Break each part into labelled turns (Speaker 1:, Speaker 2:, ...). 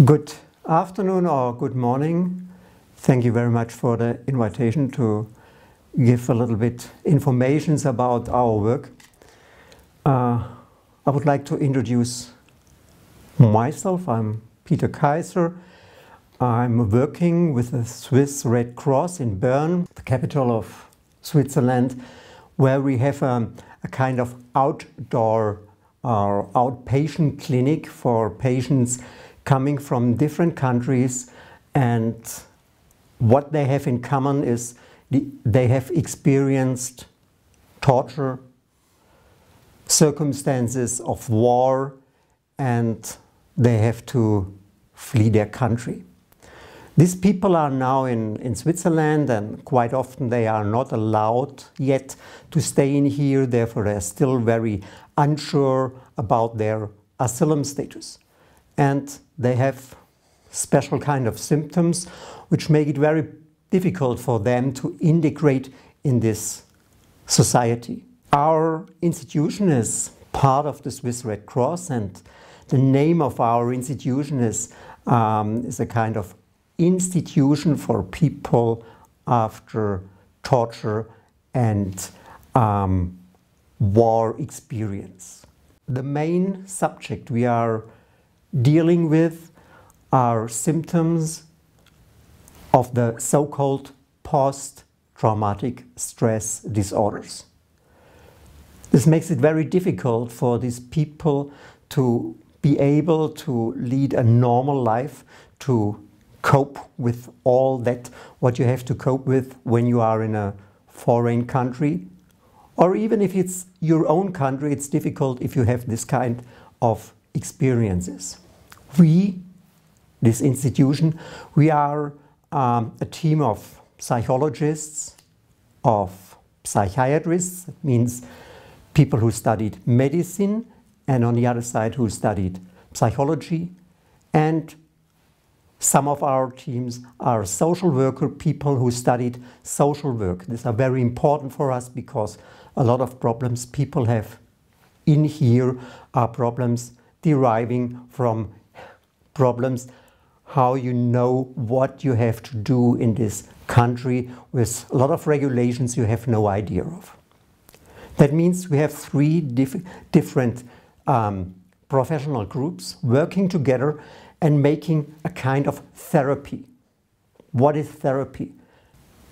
Speaker 1: Good afternoon or good morning. Thank you very much for the invitation to give a little bit information about our work. I would like to introduce myself. I'm Peter Kaiser. I'm working with the Swiss Red Cross in Bern, the capital of Switzerland, where we have a kind of outdoor or outpatient clinic for patients coming from different countries, and what they have in common is they have experienced torture, circumstances of war, and they have to flee their country. These people are now in Switzerland, and quite often they are not allowed yet to stay in here, therefore they're still very unsure about their asylum status. And they have special kind of symptoms which make it very difficult for them to integrate in this society. Our institution is part of the Swiss Red Cross, and the name of our institution is a kind of institution for people after torture and war experience. The main subject we are dealing with are symptoms of the so-called post-traumatic stress disorders. This makes it very difficult for these people to be able to lead a normal life, to cope with all that what you have to cope with when you are in a foreign country. Or even if it's your own country, it's difficult if you have this kind of experiences. We, this institution, we are a team of psychologists, of psychiatrists. That means people who studied medicine, and on the other side who studied psychology. And some of our teams are social worker people who studied social work. These are very important for us because a lot of problems people have in here are problems deriving from problems how you know what you have to do in this country with a lot of regulations you have no idea of. That means we have three different professional groups working together and making a kind of therapy. What is therapy?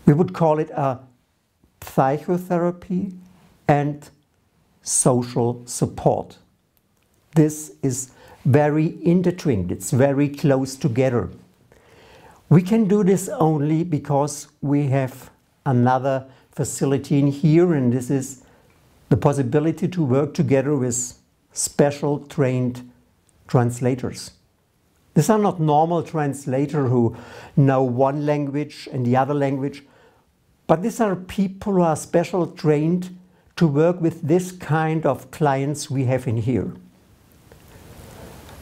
Speaker 1: We would call it a psychotherapy and social support. This is very intertwined, it's very close together. We can do this only because we have another facility in here, and this is the possibility to work together with special trained translators. These are not normal translators who know one language and the other language, but these are people who are special trained to work with this kind of clients we have in here.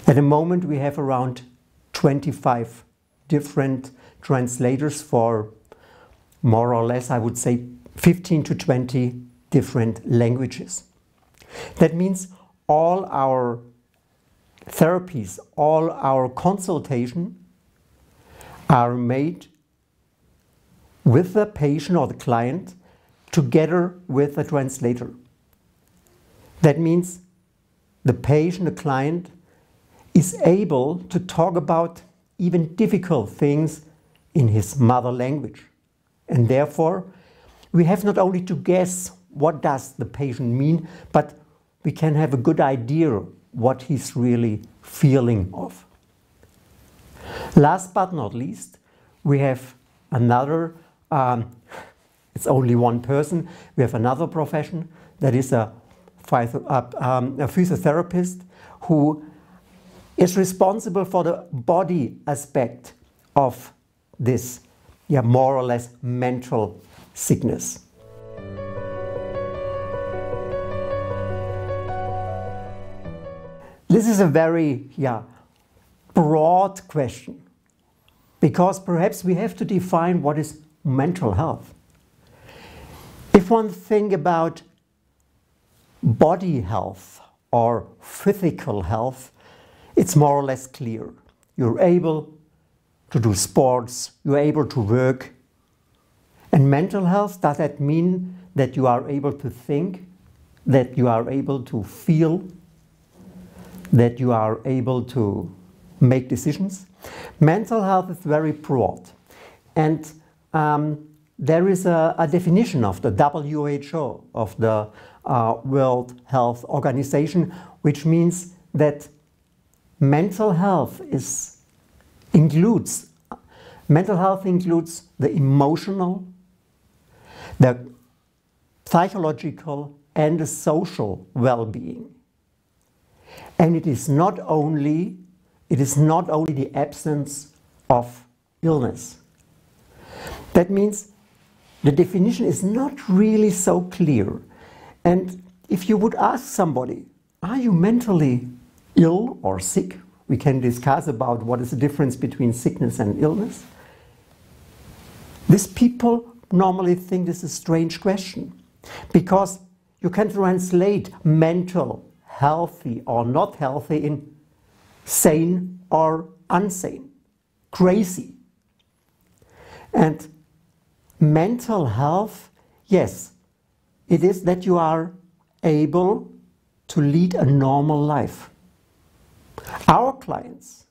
Speaker 1: At the moment we have around 25 different translators for more or less, I would say, 15 to 20 different languages. That means all our therapies, all our consultation are made with the patient or the client together with the translator. That means the patient, the client, is able to talk about even difficult things in his mother language. And therefore, we have not only to guess what does the patient mean, but we can have a good idea what he's really feeling of. Last but not least, we have another, it's only one person, we have another profession, that is a physiotherapist who is responsible for the body aspect of this, more or less mental sickness. This is a very broad question, because perhaps we have to define what is mental health. If one thinks about body health or physical health, it's more or less clear. you're able to do sports, you're able to work. And mental health, does that mean that you are able to think, that you are able to feel, that you are able to make decisions? Mental health is very broad. And there is a definition of the WHO, of the World Health Organization, which means that mental health includes the emotional, the psychological, and the social well-being. And it is not only the absence of illness. That means the definition is not really so clear. And if you would ask somebody, are you mentally ill or sick? We can discuss about what is the difference between sickness and illness. These people normally think this is a strange question, because you can translate mental, healthy or not healthy, in sane or insane, crazy. And mental health, yes, it is that you are able to lead a normal life. Our clients,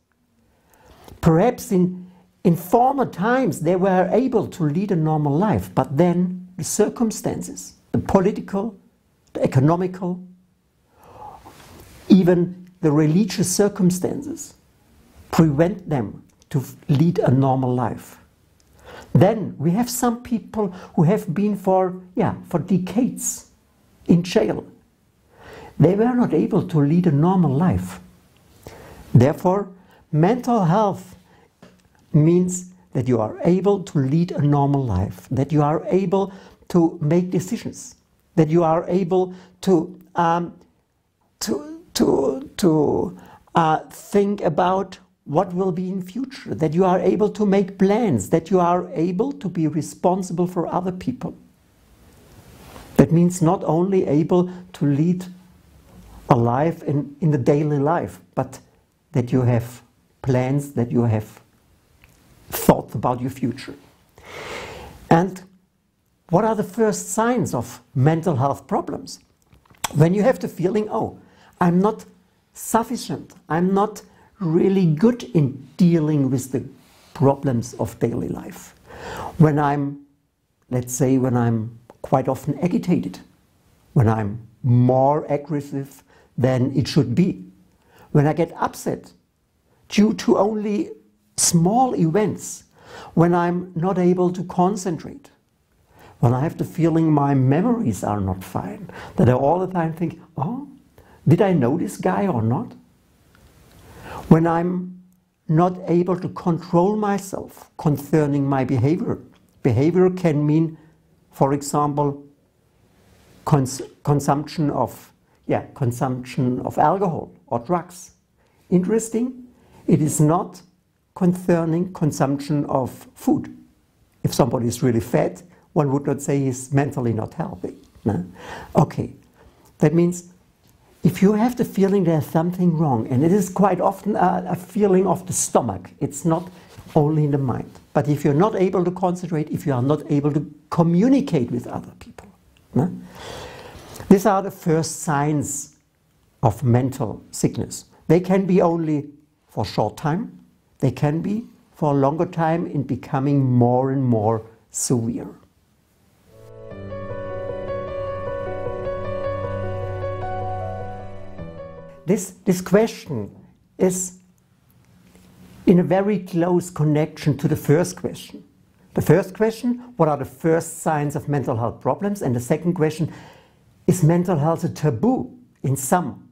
Speaker 1: perhaps in former times, they were able to lead a normal life, but then the circumstances, the political, the economical, even the religious circumstances prevent them to lead a normal life. Then we have some people who have been for decades in jail. They were not able to lead a normal life. Therefore, mental health means that you are able to lead a normal life, that you are able to make decisions, that you are able to think about what will be in future, that you are able to make plans, that you are able to be responsible for other people. That means not only able to lead a life in the daily life, but that you have plans, that you have thoughts about your future. And what are the first signs of mental health problems? When you have the feeling, oh, I'm not sufficient, I'm not really good in dealing with the problems of daily life. When I'm quite often agitated, when I'm more aggressive than it should be, when I get upset due to only small events, when I'm not able to concentrate, when I have the feeling my memories are not fine, that I all the time think, oh, did I know this guy or not? When I'm not able to control myself concerning my behavior. Behavior can mean, for example, consumption of alcohol or drugs. Interesting, it is not concerning consumption of food. If somebody is really fat, one would not say he's mentally not healthy. No? Okay, that means if you have the feeling there's something wrong, and it is quite often a feeling of the stomach, it's not only in the mind. But if you're not able to concentrate, if you are not able to communicate with other people, no? These are the first signs of mental sickness. They can be only for a short time, they can be for a longer time in becoming more and more severe. This question is in a very close connection to the first question. The first question, what are the first signs of mental health problems? And the second question, is mental health a taboo in some,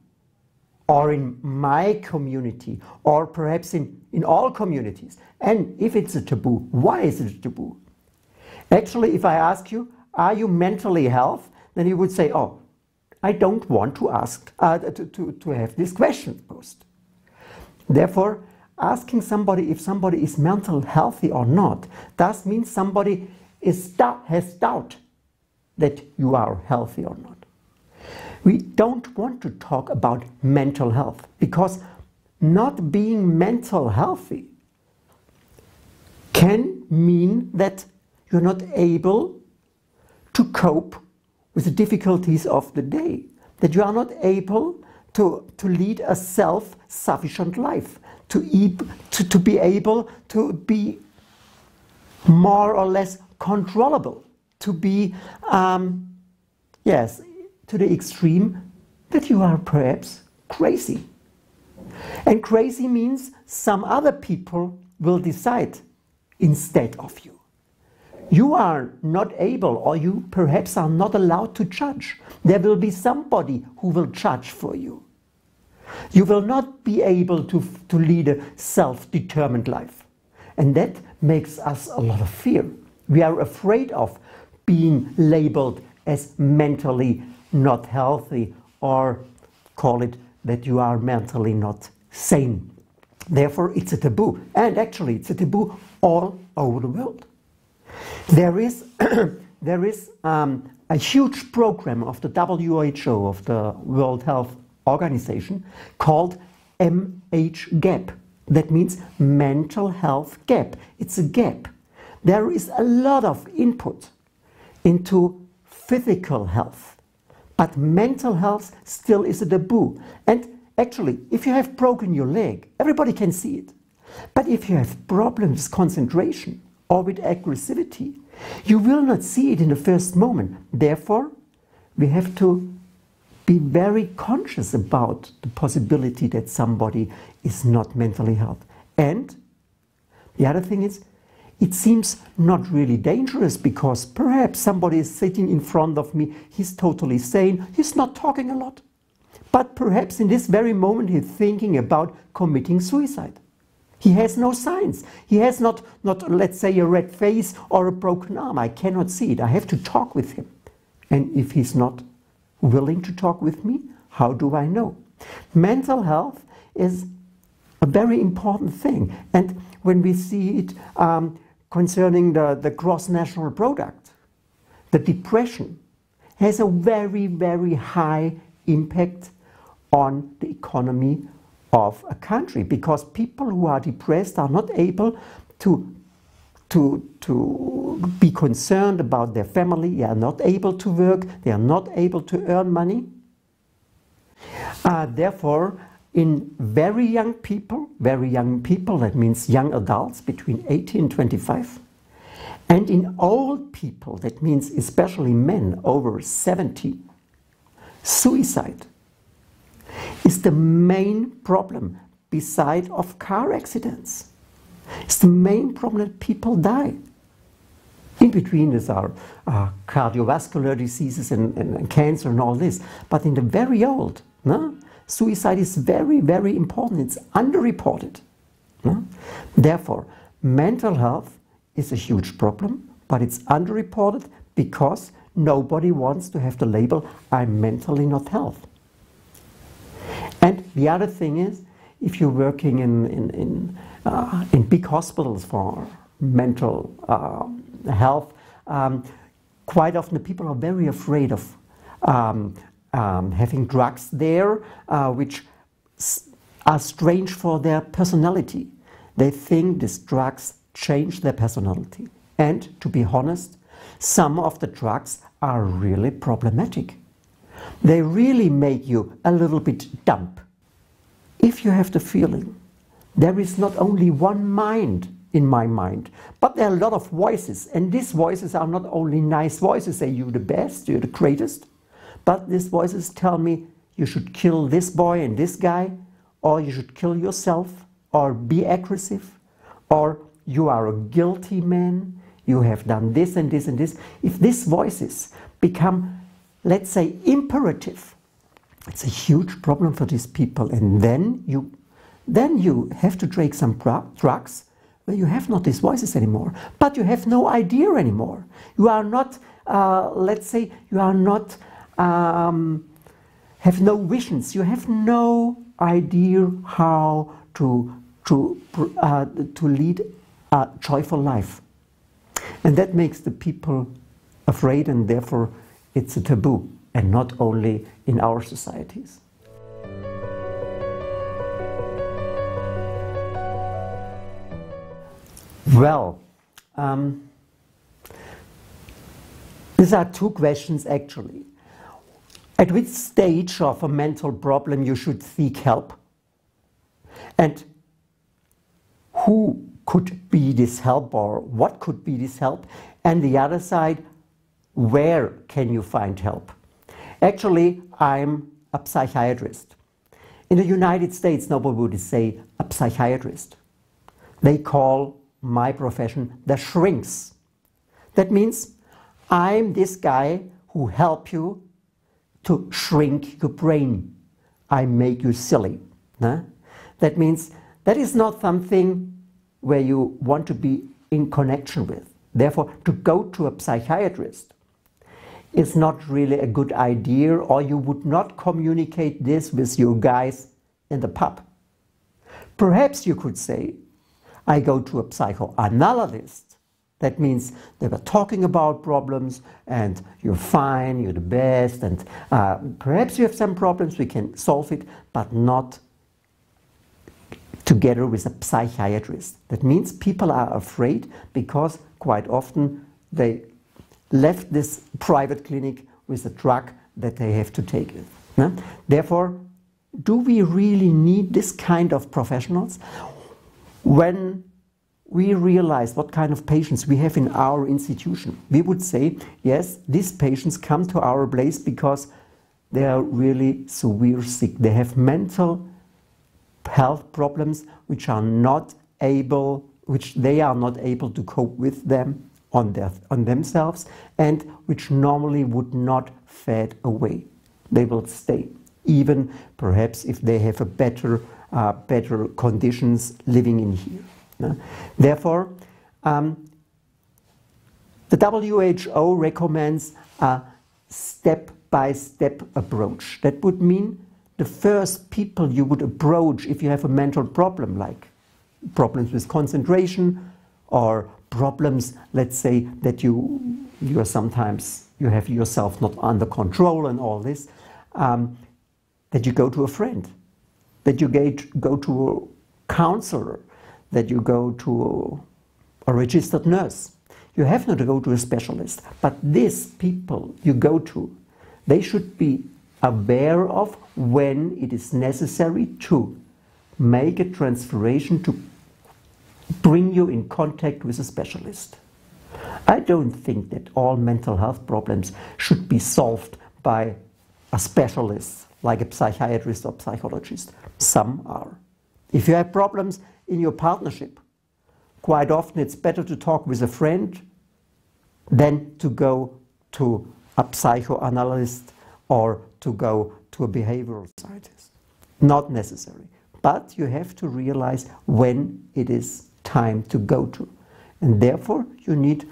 Speaker 1: or in my community, or perhaps in all communities? And if it's a taboo, why is it a taboo? Actually, if I ask you, are you mentally healthy? Then you would say, oh, I don't want to ask to have this question posed. Therefore, asking somebody if somebody is mentally healthy or not does mean somebody has doubt that you are healthy or not. We don't want to talk about mental health because not being mental healthy can mean that you're not able to cope with the difficulties of the day, that you are not able to lead a self-sufficient life, to be able to be more or less controllable, to be, yes, to the extreme that you are perhaps crazy. And crazy means some other people will decide instead of you. You are not able, or you perhaps are not allowed to judge. There will be somebody who will judge for you. You will not be able to lead a self-determined life. And that makes us a lot of fear. We are afraid of being labeled as mentally not healthy, or call it that you are mentally not sane. Therefore, it's a taboo. And actually, it's a taboo all over the world. There is a huge program of the WHO, of the World Health Organization, called MHGAP. That means mental health gap. It's a gap. There is a lot of input into physical health, but mental health still is a taboo. And actually, if you have broken your leg, everybody can see it. But if you have problems with concentration or with aggressivity, you will not see it in the first moment. Therefore, we have to be very conscious about the possibility that somebody is not mentally healthy. And the other thing is, it seems not really dangerous, because perhaps somebody is sitting in front of me, he's totally sane, he's not talking a lot. But perhaps in this very moment he's thinking about committing suicide. He has no signs. He has not, let's say, a red face or a broken arm. I cannot see it. I have to talk with him. And if he's not willing to talk with me, how do I know? Mental health is a very important thing. And when we see it concerning the gross national product, the depression has a very, very high impact on the economy of a country, because people who are depressed are not able to be concerned about their family, they are not able to work, they are not able to earn money. Therefore, in very young people, that means young adults between 18 and 25, and in old people, that means especially men over 70, suicide is the main problem beside of car accidents. It's the main problem that people die. In between there are cardiovascular diseases and cancer and all this. But in the very old, no? Suicide is very, very important. It's underreported. No? Therefore, mental health is a huge problem, but it's underreported because nobody wants to have the label, I'm mentally not healthy. And the other thing is, if you're working in big hospitals for mental health, quite often the people are very afraid of having drugs there, which are strange for their personality. They think these drugs change their personality. And to be honest, some of the drugs are really problematic. They really make you a little bit dumb. If you have the feeling, there is not only one mind in my mind, but there are a lot of voices, and these voices are not only nice voices, say you're the best, you're the greatest, but these voices tell me you should kill this boy and this guy, or you should kill yourself, or be aggressive, or you are a guilty man, you have done this and this and this. If these voices become, let's say, imperative, it's a huge problem for these people. And then you have to take some drugs where you have not these voices anymore, but you have no idea anymore. You are not, let's say, you are not, have no visions. You have no idea how to lead a joyful life. And that makes the people afraid, and therefore it's a taboo, and not only in our societies. Well, these are two questions actually. At which stage of a mental problem you should seek help? And who could be this help, or what could be this help? And the other side, where can you find help? Actually, I'm a psychiatrist. In the United States, nobody would say a psychiatrist. They call my profession the shrinks. That means I'm this guy who help you to shrink your brain. I make you silly. Huh? That means that is not something where you want to be in connection with. Therefore, to go to a psychiatrist is not really a good idea, or you would not communicate this with your guys in the pub. Perhaps you could say, I go to a psychoanalyst. That means they were talking about problems and you're fine, you're the best, and perhaps you have some problems, we can solve it, but not together with a psychiatrist. That means people are afraid because quite often they left this private clinic with a drug that they have to take it. No? Therefore, do we really need this kind of professionals? When we realize what kind of patients we have in our institution, we would say, yes, these patients come to our place because they are really severe sick. They have mental health problems which they are not able to cope with them on themselves, and which normally would not fade away. They will stay, even perhaps if they have a better conditions living in here. Therefore, the WHO recommends a step-by-step approach. That would mean the first people you would approach if you have a mental problem, like problems with concentration, or problems, let's say, that you have yourself not under control and all this, that you go to a friend, that you go to a counselor, that you go to a registered nurse. You have not to go to a specialist, but these people you go to, they should be aware of when it is necessary to make a transferation to bring you in contact with a specialist. I don't think that all mental health problems should be solved by a specialist like a psychiatrist or psychologist. Some are. If you have problems in your partnership, quite often it's better to talk with a friend than to go to a psychoanalyst or to go to a behavioral scientist. Not necessary. But you have to realize when it is time to go to. And therefore you need,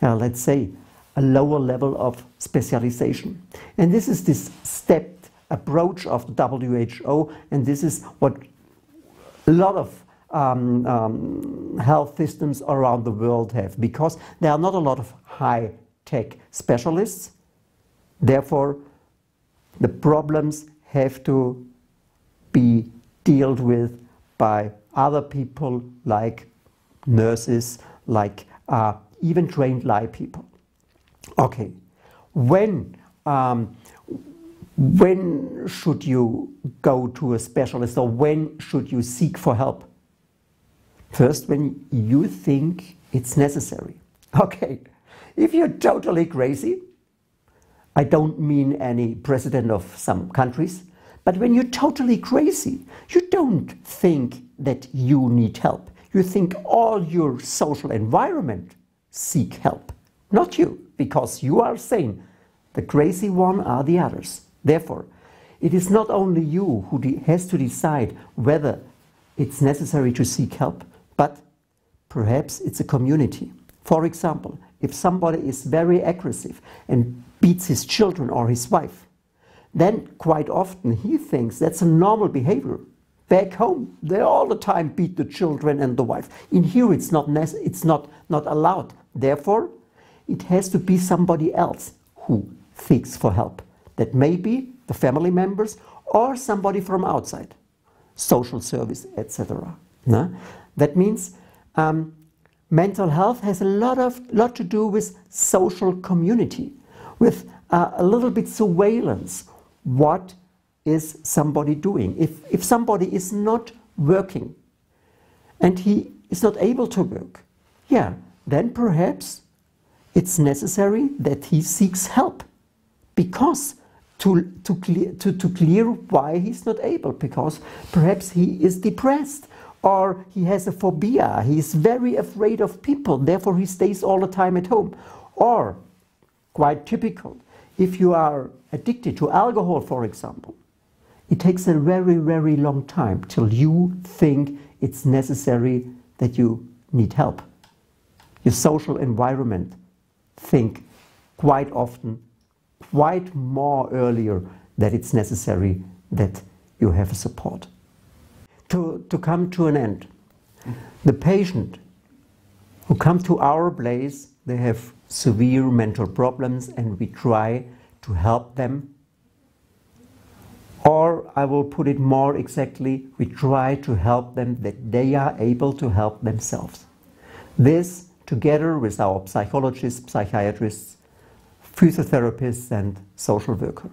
Speaker 1: let's say, a lower level of specialization. And this is this stepped approach of the WHO, and this is what a lot of health systems around the world have, because there are not a lot of high-tech specialists. Therefore, the problems have to be dealt with by other people like nurses, like even trained lay people. Okay, when should you go to a specialist, or when should you seek for help? First, when you think it's necessary. Okay, if you're totally crazy, I don't mean any president of some countries, but when you're totally crazy, you don't think that you need help. You think all your social environment seek help, not you, because you are sane. The crazy one are the others. Therefore, it is not only you who has to decide whether it's necessary to seek help, but perhaps it's a community. For example, if somebody is very aggressive and beats his children or his wife, then quite often he thinks that's a normal behavior. Back home, they all the time beat the children and the wife. In here, it's not allowed. Therefore, it has to be somebody else who seeks for help. That may be the family members or somebody from outside, social service, etc. No? That means mental health has a lot to do with social community, with a little bit surveillance. What is somebody doing? If somebody is not working and he is not able to work, yeah, then perhaps it's necessary that he seeks help, because to clear why he's not able, because perhaps he is depressed, or he has a phobia, he's very afraid of people, therefore he stays all the time at home. Or, quite typical, if you are addicted to alcohol, for example, it takes a very, very long time till you think it's necessary that you need help. Your social environment think quite often, quite more earlier, that it's necessary that you have a support. To come to an end, the patient who come to our place, they have severe mental problems and we try to help them. Or I will put it more exactly, we try to help them that they are able to help themselves. This together with our psychologists, psychiatrists, physiotherapists and social worker.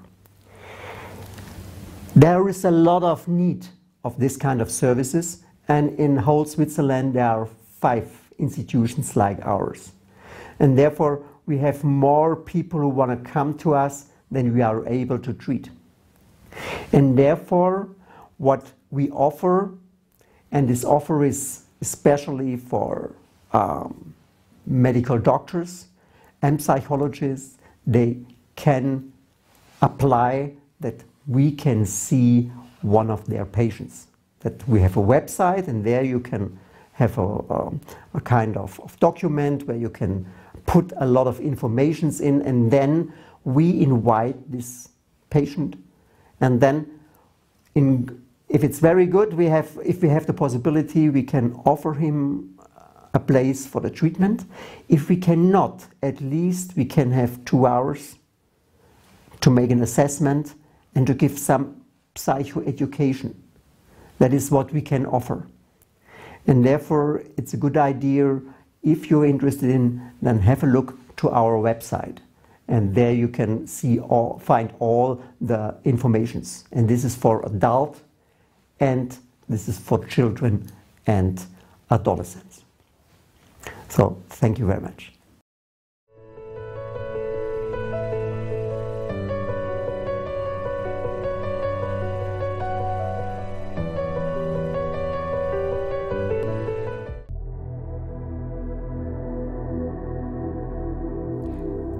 Speaker 1: There is a lot of need of this kind of services, and in whole Switzerland there are 5 institutions like ours. And therefore we have more people who want to come to us than we are able to treat. And therefore what we offer, and this offer is especially for medical doctors and psychologists, they can apply that we can see one of their patients. That we have a website, and there you can have a kind of document where you can put a lot of information in, and then we invite this patient, and then if it's very good, if we have the possibility, we can offer him a place for the treatment. If we cannot, at least we can have 2 hours to make an assessment and to give some psychoeducation. That is what we can offer. And therefore it's a good idea, if you're interested in, then have a look to our website. And there you can find all the informations. And this is for adult, and this is for children and adolescents. So thank you very much.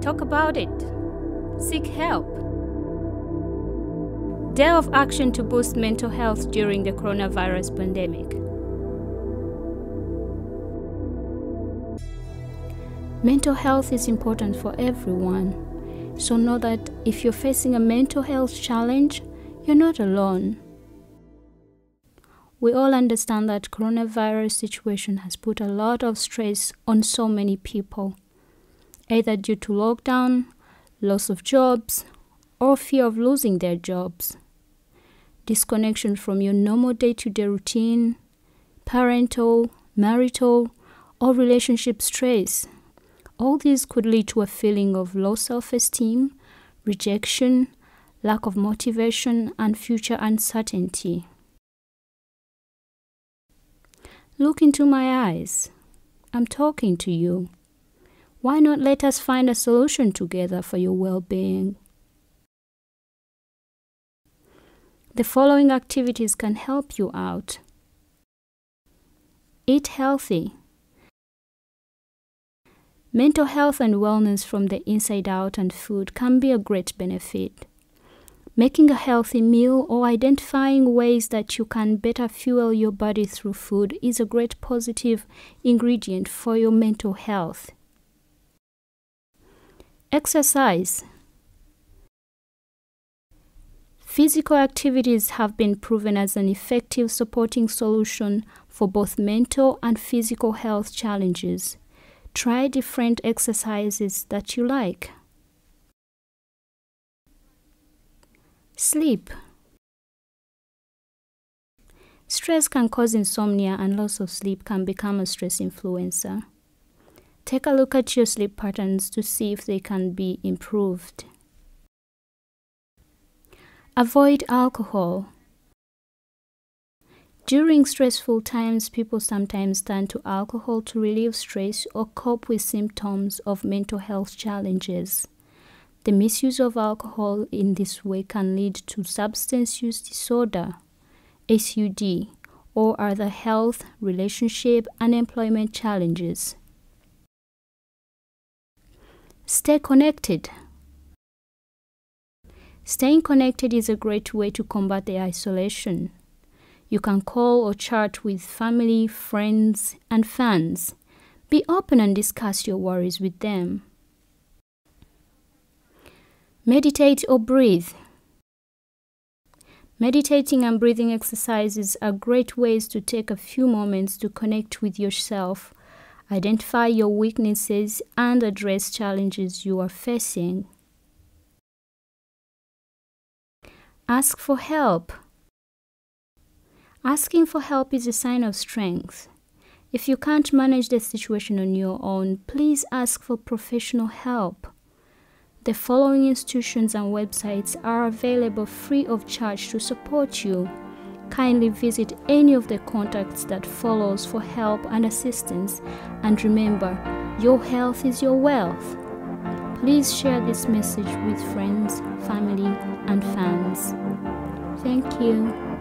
Speaker 2: Talk about it. Seek help. Day of action to boost mental health during the coronavirus pandemic. Mental health is important for everyone, so know that if you're facing a mental health challenge, you're not alone. We all understand that coronavirus situation has put a lot of stress on so many people, either due to lockdown, loss of jobs, or fear of losing their jobs, disconnection from your normal day-to-day routine, parental, marital, or relationship stress. All these could lead to a feeling of low self-esteem, rejection, lack of motivation, and future uncertainty. Look into my eyes. I'm talking to you. Why not let us find a solution together for your well-being? The following activities can help you out. Eat healthy. Mental health and wellness from the inside out, and food can be a great benefit. Making a healthy meal or identifying ways that you can better fuel your body through food is a great positive ingredient for your mental health. Exercise. Physical activities have been proven as an effective supporting solution for both mental and physical health challenges. Try different exercises that you like. Sleep. Stress can cause insomnia, and loss of sleep can become a stress influencer. Take a look at your sleep patterns to see if they can be improved. Avoid alcohol. During stressful times, people sometimes turn to alcohol to relieve stress or cope with symptoms of mental health challenges. The misuse of alcohol in this way can lead to substance use disorder, SUD, or other health, relationship, and employment challenges. Stay connected. Staying connected is a great way to combat the isolation. You can call or chat with family, friends, and fans. Be open and discuss your worries with them. Meditate or breathe. Meditating and breathing exercises are great ways to take a few moments to connect with yourself, identify your weaknesses, and address challenges you are facing. Ask for help. Asking for help is a sign of strength. If you can't manage the situation on your own, please ask for professional help. The following institutions and websites are available free of charge to support you. Kindly visit any of the contacts that follows for help and assistance, and remember, your health is your wealth. Please share this message with friends, family, and fans. Thank you.